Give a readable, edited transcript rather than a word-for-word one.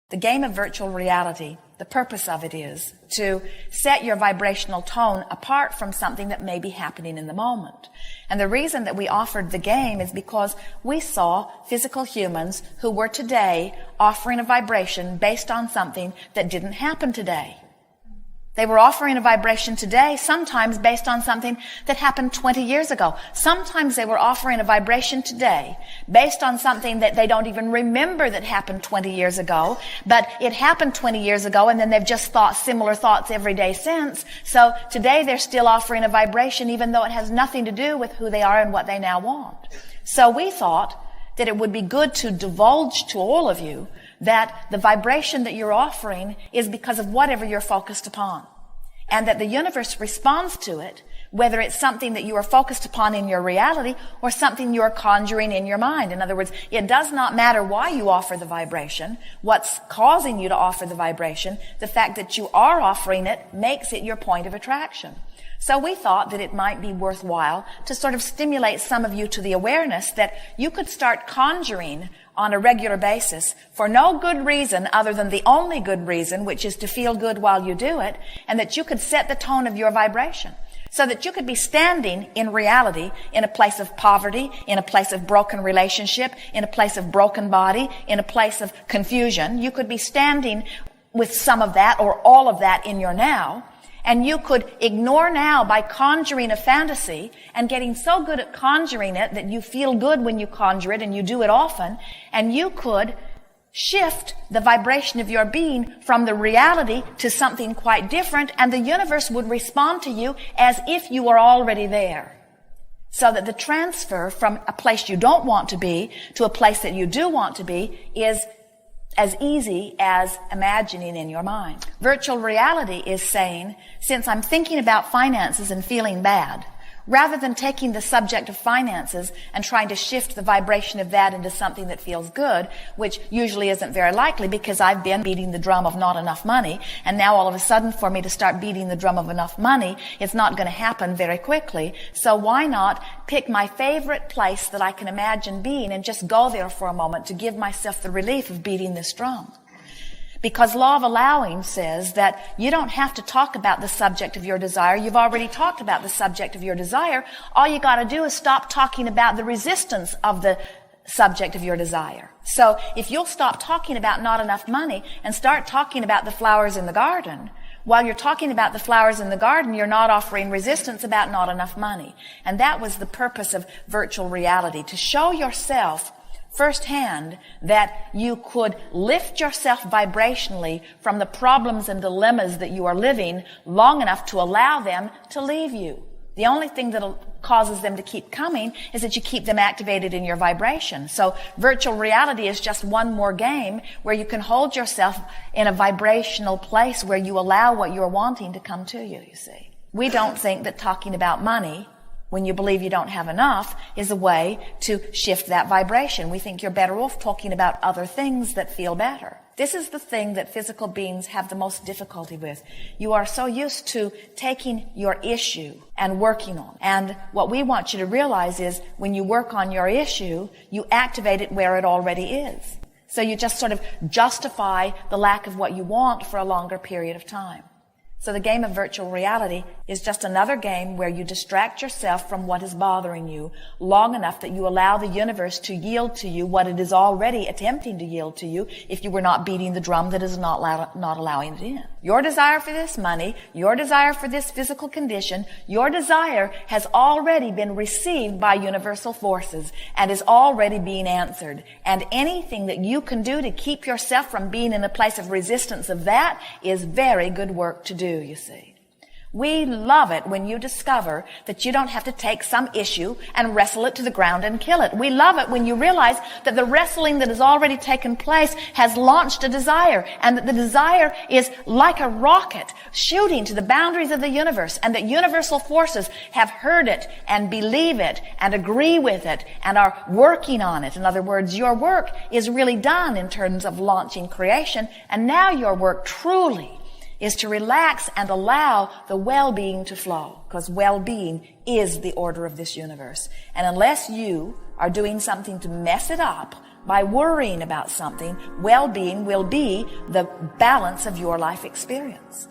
The game of virtual reality, the purpose of it is to set your vibrational tone apart from something that may be happening in the moment. And the reason that we offered the game is because we saw physical humans who were today offering a vibration based on something that didn't happen today. They were offering a vibration today, sometimes based on something that happened 20 years ago. Sometimes they were offering a vibration today based on something that they don't even remember that happened 20 years ago, but it happened 20 years ago and then they've just thought similar thoughts every day since. So today they're still offering a vibration even though it has nothing to do with who they are and what they now want. So we thought that it would be good to divulge to all of you that the vibration that you're offering is because of whatever you're focused upon. And that the universe responds to it, whether it's something that you are focused upon in your reality or something you're conjuring in your mind. In other words, it does not matter why you offer the vibration, what's causing you to offer the vibration. The fact that you are offering it makes it your point of attraction. So we thought that it might be worthwhile to sort of stimulate some of you to the awareness that you could start conjuring on a regular basis for no good reason other than the only good reason, which is to feel good while you do it, and that you could set the tone of your vibration so that you could be standing in reality in a place of poverty, in a place of broken relationship, in a place of broken body, in a place of confusion. You could be standing with some of that or all of that in your now. And you could ignore now by conjuring a fantasy and getting so good at conjuring it that you feel good when you conjure it and you do it often. And you could shift the vibration of your being from the reality to something quite different, and the universe would respond to you as if you were already there. So that the transfer from a place you don't want to be to a place that you do want to be is as easy as imagining in your mind. Virtual reality is saying, since I'm thinking about finances and feeling bad, rather than taking the subject of finances and trying to shift the vibration of that into something that feels good, which usually isn't very likely because I've been beating the drum of not enough money, and now all of a sudden for me to start beating the drum of enough money, it's not going to happen very quickly. So why not pick my favorite place that I can imagine being and just go there for a moment to give myself the relief of beating this drum? Because law of allowing says that you don't have to talk about the subject of your desire. You've already talked about the subject of your desire. All you got to do is stop talking about the resistance of the subject of your desire. So if you'll stop talking about not enough money and start talking about the flowers in the garden, while you're talking about the flowers in the garden, you're not offering resistance about not enough money. And that was the purpose of virtual reality, to show yourself firsthand that you could lift yourself vibrationally from the problems and dilemmas that you are living long enough to allow them to leave you. The only thing that causes them to keep coming is that you keep them activated in your vibration. So virtual reality is just one more game where you can hold yourself in a vibrational place where you allow what you're wanting to come to you, you see. We don't think that talking about money when you believe you don't have enough is a way to shift that vibration. We think you're better off talking about other things that feel better. This is the thing that physical beings have the most difficulty with. You are so used to taking your issue and working on it. And what we want you to realize is when you work on your issue, you activate it where it already is. So you just sort of justify the lack of what you want for a longer period of time. So the game of virtual reality is just another game where you distract yourself from what is bothering you long enough that you allow the universe to yield to you what it is already attempting to yield to you if you were not beating the drum that is not allowing it in. Your desire for this money, your desire for this physical condition, your desire has already been received by universal forces and is already being answered. And anything that you can do to keep yourself from being in a place of resistance of that is very good work to do, you see. We love it when you discover that you don't have to take some issue and wrestle it to the ground and kill it. We love it when you realize that the wrestling that has already taken place has launched a desire, and that the desire is like a rocket shooting to the boundaries of the universe, and that universal forces have heard it and believe it and agree with it and are working on it. In other words, your work is really done in terms of launching creation, and now your work truly is to relax and allow the well-being to flow, because well-being is the order of this universe. And unless you are doing something to mess it up By worrying about something, well-being will be the balance of your life experience.